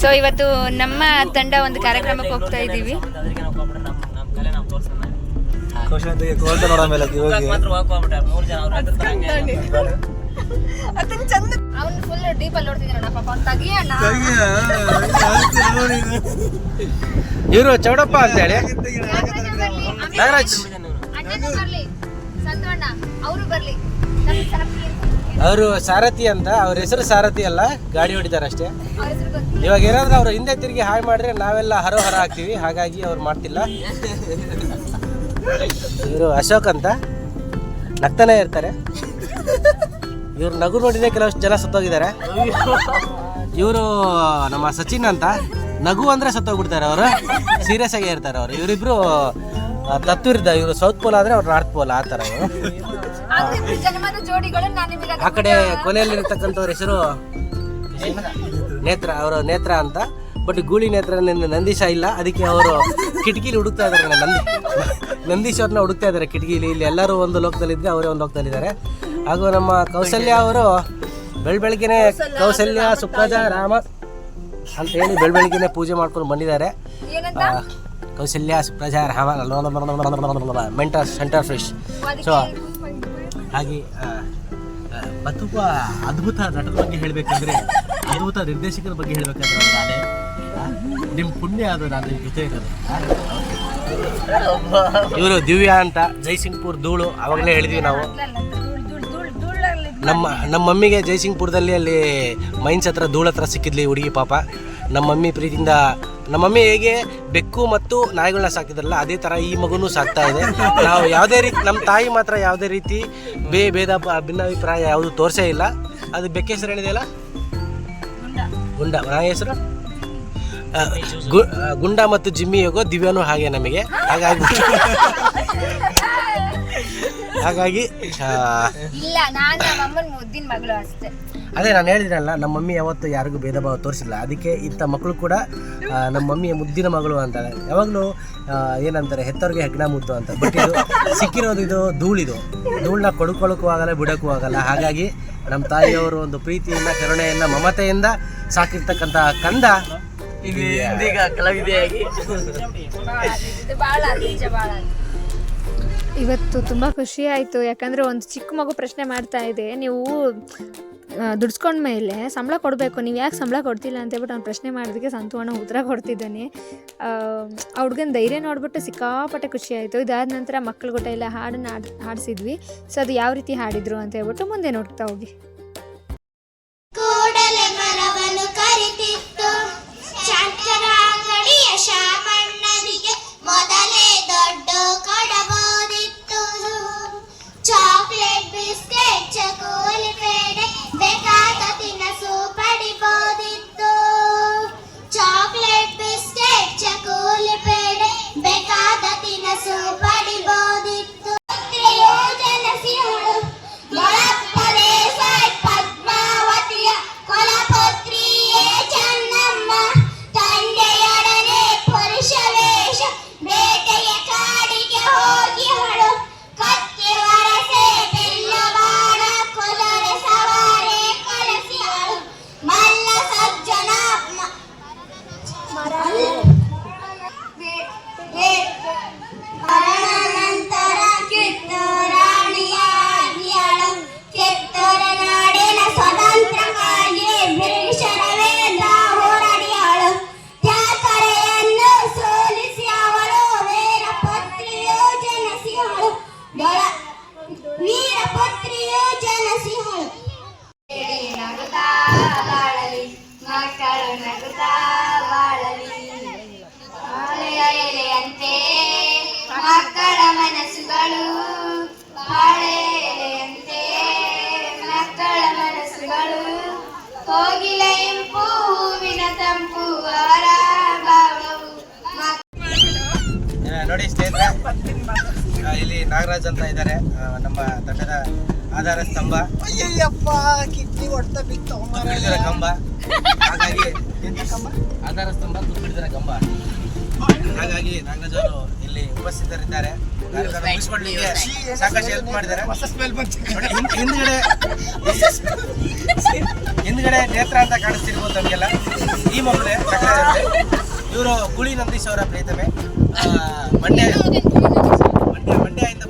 So ಇವತ್ತು ನಮ್ಮ ತಂಡ ಒಂದು ಕಾರ್ಯಕ್ರಮಕ್ಕೆ ಹೋಗ್ತಾ ಇದ್ದೀವಿ. ಅವನು ಫುಲ್ ಡೀಪಲ್ಲಿ ನೋಡ್ತಿದ್ದಾನ ಪಾಪ, ಅವ್ನು ತೆಗಿಯಣ್ಣ. ಇವರು ಚೌಡಪ್ಪ ಅಂತ ಹೇಳಿ ನಾಗರಾಜ್ ಬರ್ಲಿ, ಸಂತೋಣ ಅವರು ಬರ್ಲಿ. ಅವರು ಸಾರಥಿ ಅಂತ, ಅವ್ರ ಹೆಸರು ಸಾರಥಿ ಅಲ್ಲ, ಗಾಡಿ ಹೊಡಿತಾರೆ ಅಷ್ಟೇ. ಇವಾಗ ಏನಾದ್ರೂ ಅವ್ರು ಹಿಂದೆ ತಿರುಗಿ ಹಾಳು ಮಾಡ್ರೆ ನಾವೆಲ್ಲ ಹರೋಹರ ಹಾಕ್ತೀವಿ, ಹಾಗಾಗಿ ಅವ್ರು ಮಾಡ್ತಿಲ್ಲ. ಇವರು ಅಶೋಕ್ ಅಂತ ನಗ್ತಾನೆ ಇರ್ತಾರೆ. ಇವ್ರು ನಗು ನೋಡಿನೇ ಕೆಲವಷ್ಟು ಜನ ಸತ್ತೋಗಿದ್ದಾರೆ. ಇವರು ನಮ್ಮ ಸಚಿನ್ ಅಂತ, ನಗು ಅಂದ್ರೆ ಸತ್ತೋಗ್ಬಿಡ್ತಾರೆ ಅವರು, ಸೀರಿಯಸ್ ಆಗಿ ಇರ್ತಾರೆ ಅವರು. ಇವರಿಬ್ರು ತತ್ವಿರ್ದ, ಇವರು ಸೌತ್ ಪೋಲ್ ಆದ್ರೆ ಅವ್ರು ನಾರ್ತ್ ಪೋಲ್, ಆ ಥರ ಇವರು. ಆ ಕಡೆ ಕೊನೆಯಲ್ಲಿರ್ತಕ್ಕಂಥವ್ರ ಹೆಸರು ನೇತ್ರ, ಅವರು ನೇತ್ರ ಅಂತ. ಬಟ್ ಗೂಳಿ ನೇತ್ರ ನಂದೀಶ ಇಲ್ಲ, ಅದಕ್ಕೆ ಅವರು ಕಿಟಕಿಲಿ ಹುಡುಕ್ತಾ ಇದ್ದಾರೆ. ನಂದೀಶ್ ಅವ್ರನ್ನ ಹುಡುಕ್ತಾ ಇದ್ದಾರೆ ಕಿಟಕಿಲಿ. ಇಲ್ಲಿ ಎಲ್ಲರೂ ಒಂದು ಲೋಕದಲ್ಲಿದ್ದರೆ ಅವರೇ ಒಂದು ಲೋಕದಲ್ಲಿದ್ದಾರೆ. ಹಾಗೂ ನಮ್ಮ ಕೌಸಲ್ಯ ಅವರು ಬೆಳಬೆಳಗ್ಗೆನೆ ಕೌಸಲ್ಯ ಸುಪ್ರಜಾ ರಾಮ ಅಂತ ಹೇಳಿ ಬೆಳಬೆಳಗ್ಗೆನೆ ಪೂಜೆ ಮಾಡ್ಕೊಂಡು ಬಂದಿದ್ದಾರೆ. ಕೌಸಲ್ಯ ಸುಪ್ರಜಾ ರಾಮ ಮೆಂಟರ್ ಸೆಂಟರ್ ಫ್ರೆಶ್. ಸೊ ಹಾಗೆ ತುಂಬ ಅದ್ಭುತ ನಟರ ಬಗ್ಗೆ ಹೇಳಬೇಕಂದ್ರೆ, ಅದ್ಭುತ ನಿರ್ದೇಶಕರ ಬಗ್ಗೆ ಹೇಳಬೇಕಂದ್ರೆ ನಾನೇ ನಿಮ್ಮ ಪುಣ್ಯ ಅದು, ನಾನು ನಿಮ್ಮ ಜೊತೆ ಇರೋದು. ಇವರು ದಿವ್ಯಾ ಅಂತ, ಜೈಸಿಂಗ್ಪುರ್ ಧೂಳು, ಅವಾಗಲೇ ಹೇಳಿದ್ವಿ ನಾವು. ನಮ್ಮ ಮಮ್ಮಿಗೆ ಜೈಸಿಂಗ್ಪುರದಲ್ಲಿ ಅಲ್ಲಿ ಮೈನ್ಸ್ ಹತ್ರ ಧೂಳು ಹತ್ರ ಸಿಕ್ಕಿದ್ಲಿ ಹುಡುಗಿ ಪಾಪ. ನಮ್ಮ ಮಮ್ಮಿ ಪ್ರೀತಿಯಿಂದ, ನಮ್ಮ ಮಮ್ಮಿ ಹೇಗೆ ಬೆಕ್ಕು ಮತ್ತು ನಾಯಿಗಳನ್ನ ಸಾಕಿದ್ರಲ್ಲ ಅದೇ ಥರ ಈ ಮಗುನೂ ಸಾಕ್ತಾ ಇದೆ. ನಾವು ಯಾವುದೇ ರೀತಿ, ನಮ್ಮ ತಾಯಿ ಮಾತ್ರ ಯಾವುದೇ ರೀತಿ ಭೇದ ಭಿನ್ನಾಭಿಪ್ರಾಯ ಯಾವುದು ತೋರಿಸೇ ಇಲ್ಲ. ಅದು ಬೆಕ್ಕ ಹೆಸರು ಹೇಳಿದೆಯಲ್ಲ, ಗುಂಡ. ನಾಯಿ ಹೆಸರು ಗುಂಡ ಮತ್ತು ಜಿಮ್ಮಿ ಹೋಗೋ, ದಿವ್ಯಾನು ಹಾಗೆ ನಮಗೆ. ಹಾಗಾಗಿ ಅದೇ ನಾನು ಹೇಳಿದ್ರಲ್ಲ, ನಮ್ಮ ಮಮ್ಮಿ ಯಾವತ್ತು ಯಾರಿಗೂ ಭೇದ ಭಾವ ತೋರಿಸಿಲ್ಲ. ಅದಕ್ಕೆ ಇಂಥ ಮಕ್ಕಳು ಕೂಡ ನಮ್ಮ ಮಮ್ಮಿಯ ಮುದ್ದಿನ ಮಗಳು ಅಂತಾರೆ. ಯಾವಾಗಲೂ ಏನಂತಾರೆ, ಹೆತ್ತವ್ರಿಗೆ ಹೆಗ್ಣ ಮುದ್ದು ಅಂತ. ಬಟ್ ಇದು ಸಿಕ್ಕಿರೋದು ಇದು ಧೂಳನ್ನ ಕೊಡ್ಕೊಳ್ಳೋಕ್ಕೂ ಆಗಲ್ಲ, ಬಿಡೋಕ್ಕೂ ಆಗಲ್ಲ. ಹಾಗಾಗಿ ನಮ್ಮ ತಾಯಿಯವರು ಒಂದು ಪ್ರೀತಿಯಿಂದ, ಕರುಣೆಯಿಂದ, ಮಮತೆಯಿಂದ ಸಾಕಿರ್ತಕ್ಕಂಥ ಕಂದ ಇದೀಗ ಕಲಾವಿದೆಯಾಗಿ. ಇವತ್ತು ತುಂಬ ಖುಷಿ ಆಯಿತು. ಯಾಕಂದರೆ ಒಂದು ಚಿಕ್ಕ ಮಗು ಪ್ರಶ್ನೆ ಮಾಡ್ತಾ ಇದೆ, ನೀವು ದುಡ್ಸ್ಕೊಂಡ್ಮೇಲೆ ಸಂಬಳ ಕೊಡಬೇಕು, ನೀವು ಯಾಕೆ ಸಂಬಳ ಕೊಡ್ತಿಲ್ಲ ಅಂತ ಹೇಳ್ಬಿಟ್ಟು ಅವ್ನು ಪ್ರಶ್ನೆ ಮಾಡೋದಕ್ಕೆ ಸಂತೋಣ ಉತ್ತರ ಕೊಡ್ತಿದ್ದಾನೆ. ಆ ಹುಡುಗನ ಧೈರ್ಯ ನೋಡ್ಬಿಟ್ಟು ಸಿಕ್ಕಾಪಟ್ಟೆ ಖುಷಿ ಆಯಿತು. ಇದಾದ ನಂತರ ಮಕ್ಕಳು ಗೊತ್ತ ಎಲ್ಲ ಹಾಡನ್ನು ಹಾಡಿಸಿದ್ವಿ. ಸೊ ಅದು ಯಾವ ರೀತಿ ಹಾಡಿದ್ರು ಅಂತ ಹೇಳ್ಬಿಟ್ಟು ಮುಂದೆ ನೋಡ್ತಾ ಹೋಗಿ. ಮೊದಲೇ ದೊಡ್ಡ ಕೊಡಬಹುದಿತ್ತು, ಚಾಕ್ಲೇಟ್ ಬಿಸ್ಕೆಟ್ ಚಕೋಲಿ ಪೇಡೆ ಬೇಕಾದ ತಿನಸು ಪಡಿಬಹುದಿತ್ತು, ಚಾಕ್ಲೇಟ್ ಬಿಸ್ಕೆಟ್ ಚಕೋಲಿ ಪೇಡೆ ಬೇಕಾದ ತಿನಸು ಪಡಿಬಹುದಿತ್ತು. ಜನಸಿಹಳು ಮೊಳಪ್ಪದೆ ಸಾಯ್ ಪದ್ಮಾವತಿಯ ಕೊಲಪುತ್ರಿಯೇ ಚೆನ್ನಮ್ಮ, ತಂದೆಯೊಡನೆ ಪುರುಷ ವೇಷ ಬೇಟೆಯ ಕಾಡಿಗೆ ಹೋಗಿ ಹಳು, ಕತ್ತಿ ವರಸೆ ಬೆಲ್ಲ ಬಾಣ ಕುದುರೆ ಸವಾರೆ ಕಲಸಿ ಹಳು, ಮಲ್ಲ ಸಜ್ಜನ ಮರಣ ನಂತರ ಕಿತ್ತೂರಾಣಿಯಾಗಿಯಳು, ಕಿತ್ತೂರ ನಾಡಿನ ಸ್ವತಂತ್ರಕ್ಕಾಗಿ ಬ್ರಿಟಿಷರ ವಿರುದ್ಧ ಹೋರಾಡಿಯಳು, ತ್ಯಾಕರೆಯನ್ನು ಸೋಲಿಸಿ ಅವಳು ವೀರಪುತ್ರಿಯು ಜನಸಿಹಳು, ವೀರಪುತ್ರಿಯು ಜನಸಿಹಳು. ನಗುತ್ತಾ ಬಾಳಲಿ ಮಕ್ಕಳು, ನಗುತ್ತಾ ಬಾಳಲಿ ಬಾಳೆಯ ಎಲೆಯಂತೆ ಮಕ್ಕಳ ಮನಸ್ಸುಗಳು, ಬಾಳೆ ಎಲೆಯಂತೆ ಮಕ್ಕಳ ಮನಸ್ಸುಗಳು, ಕೋಗಿಲ ಇಂಪು ಹೂವಿನ ತಂಪು ಅವರ ಭಾವವು. ನೋಡಿ ಸ್ನೇಹಿತರೆ, ಇಲ್ಲಿ ನಾಗರಾಜ್ ಅಂತ ಇದ್ದಾರೆ, ನಮ್ಮ ತಂಡದ ಆಧಾರ ಸ್ತಂಭ. ಕಿಡ್ನಿ ಹೊಡ್ತ ಬಿತ್ತು ಹಿಡಿದಿರೋ ಕಂಬ. ಹಾಗಾಗಿ ಆಧಾರ ಸ್ತಂಭ ಹಿಡಿದಿರೋ ಕಂಬ. ಹಾಗಾಗಿ ನಾಗರಾಜ್ ಅವರು ಇಲ್ಲಿ ಉಪಸ್ಥಿತರಿದ್ದಾರೆ. ಕಾರ್ಯಕ್ರಮ ಮುಗಿಸ್ಕೊಳ್ಳಿಕ್ಕೆ ಸಾಕಷ್ಟು ಹೆಲ್ಪ್ ಮಾಡಿದ್ದಾರೆ. ನೋಡಿ, ಹಿಂದ್ಗಡೆ ನೇತ್ರ ಅಂತ ಕಾಣಿಸ್ತಿರ್ಬೋದು ನಮಗೆಲ್ಲ. ಈ ಮಕ್ಕಳೇ ಇವರು ಗುಳಿ ನಂದೀಶ್ ಅವರ ಪ್ರೀತಮೆ. ಮಂಡ್ಯದಿಂದ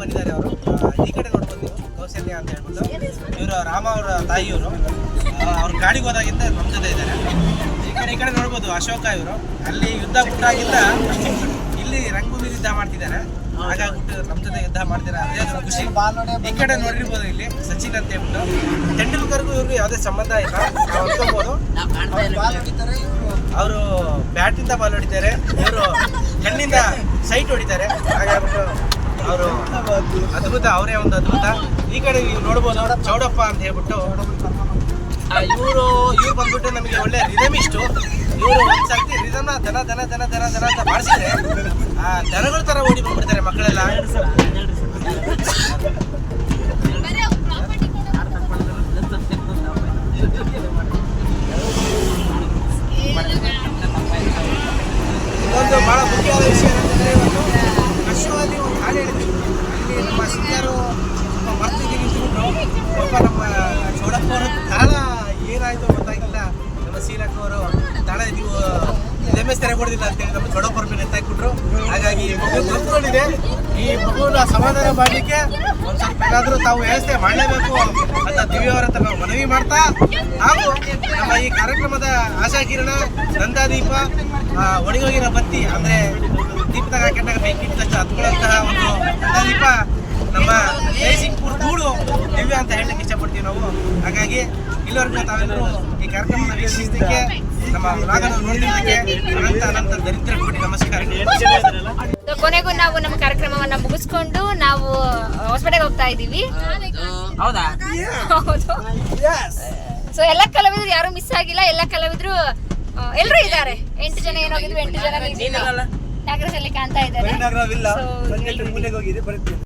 ಬಂದಿದ್ದಾರೆ ಅವರು. ಈ ಕಡೆ ನೋಡ್ಬೋದು ನೀವು, ಕೌಶಲ್ಯ ಅಂತ ಹೇಳ್ಬಿಟ್ಟು. ಇವರು ರಾಮ ಅವರ ತಾಯಿಯವರು. ಅವ್ರ ಗಾಡಿಗೆ ಹೋದಾಗಿಂದ ನಮ್ಮ ಜೊತೆ ಇದ್ದಾರೆ. ಈ ಕಡೆ ನೋಡ್ಬೋದು ಅಶೋಕ ಇವರು. ಅಲ್ಲಿ ಯುದ್ಧ ಬಿಟ್ಟಾಗಿಂದ ಇಲ್ಲಿ ರಂಗಭೂಮಿ ಯುದ್ಧ ಮಾಡ್ತಿದ್ದಾರೆ. ಹಾಗಾಗ್ಬಿಟ್ಟು ನಮ್ಮ ಜೊತೆ ಯುದ್ಧ ಮಾಡ್ತಿದ್ದಾರೆ, ಅದೇ ದೊಡ್ಡ ಖುಷಿ. ಈ ಕಡೆ ನೋಡಿರ್ಬೋದು ಇಲ್ಲಿ ಸಚಿನ್ ಅಂತ ಹೇಳ್ಬಿಟ್ಟು. ತೆಂಡೂಲ್ಕರ್ಗೂ ಇವ್ರಿಗೂ ಯಾವುದೇ ಸಂಬಂಧ ಇಲ್ಲ, ನಾವು ಅನ್ಕೋಬಹುದು. ಅವರು ಬ್ಯಾಟಿಂದ ಬಾಲ್ ಹೊಡಿತಾರೆ, ಇವರು ಕಣ್ಣಿಂದ ಸೈಟ್ ಹೊಡಿತಾರೆ. ಹಾಗಾಗ್ಬಿಟ್ಟು ಅವರು ಅದ್ಭುತ, ಅವರೇ ಒಂದು ಅದ್ಭುತ. ಈ ಕಡೆ ನೀವು ನೋಡ್ಬೋದು ಚೌಡಪ್ಪ ಅಂತ ಹೇಳ್ಬಿಟ್ಟು. ಇವರು ಬಂದ್ಬಿಟ್ಟು ನಮಗೆ ಒಳ್ಳೆ ರಿದಮಿಸ್ಟು. ಇವರು ಒಂದ್ಸರ್ತಿ ರಿದಮ್ನ ದನ ಅಂತ ಮಾಡಿಸಿದ್ರೆ ಆ ದನಗಳ ತರ ಓಡಿ ಬಂದ್ಬಿಡ್ತಾರೆ ಮಕ್ಕಳೆಲ್ಲ. ಇನ್ನೊಂದು ಬಹಳ ಮುಖ್ಯವಾದ ವಿಷಯ ಏನಂತಂದ್ರೆ, ಕಷ್ಟವಾಗಿ ಒಂದು ಹಾಡು ಹೇಳಿದ್ವಿ. ಅಲ್ಲಿ ನಮ್ಮ ಸಿಂಗರು ಮರ್ತಿದ್ದೀವಿ ಅಂದ್ಬಿಟ್ಟು ಪಾಪ ನಮ್ಮ ಚೌಡಪ್ಪ ಅವರು ತಾಳ ಏನಾಯ್ತು ಗೊತ್ತಾಗಿಲ್ಲ. ನಮ್ಮ ಸೀಲಕ್ಕ ಅವರು ತಾಳ ನೀವು ರಿದಮೇ ಸರಿ ಕೊಡೋದಿಲ್ಲ ಅಂತೇಳಿ ನಮ್ಮ ಚೌಡಪ್ಪರ ಮೇಲೆ ಎತ್ತಾಕ್ಬಿಟ್ರು. ಹಾಗಾಗಿ ಮಗು ಕಲ್ತ್ಕೊಂಡಿದೆ. ಈ ಮಗುನ ಸಮಾಧಾನ ಮಾಡಲಿಕ್ಕೆ ಒಂದು ಸ್ವಲ್ಪ ಏನಾದರೂ ತಾವು ವ್ಯವಸ್ಥೆ ಮಾಡಲೇಬೇಕು ಅಂತ ದಿವ್ಯವರ ಹತ್ರ ನಾವು ಮನವಿ ಮಾಡ್ತಾ, ಹಾಗೂ ನಮ್ಮ ಈ ಕಾರ್ಯಕ್ರಮದ ಆಶಾಕಿರಣ, ನಂದಾದೀಪ, ಒಣಗೋಗಿನ ಬತ್ತಿ ಅಂದರೆ ದೀಪದಾಗ ಹಾಕೊಂಡಾಗ ಬೆಂಕಿ ತಚ್ಚ ಹತ್ಕೊಳ್ಳುವಂತಹ ಒಂದು ನಂದಾದೀಪ ನಮ್ಮ ಜಯಸಿಂಗ್ಪುರ ಗೂಡು ದಿವ್ಯ ಅಂತ ಹೇಳಲಿಕ್ಕೆ ಇಷ್ಟಪಡ್ತೀವಿ ನಾವು. ಹಾಗಾಗಿ ಇಲ್ಲಿವರೆಗೂ ತಾವೆಲ್ಲರೂ ಈ ಕಾರ್ಯಕ್ರಮದ ವೀಕ್ಷಿಸಲಿಕ್ಕೆ, ನಮ್ಮ ರಾಗನ ನೋಡಲಿಕ್ಕೆ ಅನಂತ ದರಿದ್ರ ಕೋಟಿ ನಮಸ್ಕಾರ. ಕೊನೆಗೂ ನಾವು ನಮ್ಮ ಕಾರ್ಯಕ್ರಮವನ್ನ ಮುಗಿಸ್ಕೊಂಡು ನಾವು ಹೊಸಪೇಟೆಗೆ ಹೋಗ್ತಾ ಇದ್ದೀವಿ. ಹೌದಾ? ಹೌದು. ಸೊ ಎಲ್ಲ ಕಲಾವಿದ್ರು ಯಾರು ಮಿಸ್ ಆಗಿಲ್ಲ. ಎಲ್ಲ ಕಲಾವಿದ್ರು ಎಲ್ಲರೂ ಇದ್ದಾರೆ. 8 ಜನ ಏನಾಗಿದ್ರು 8 ಜನ ನಾಗರದಲ್ಲಿ ಕಾಣ್ತಾ ಇದ್ದಾರೆ.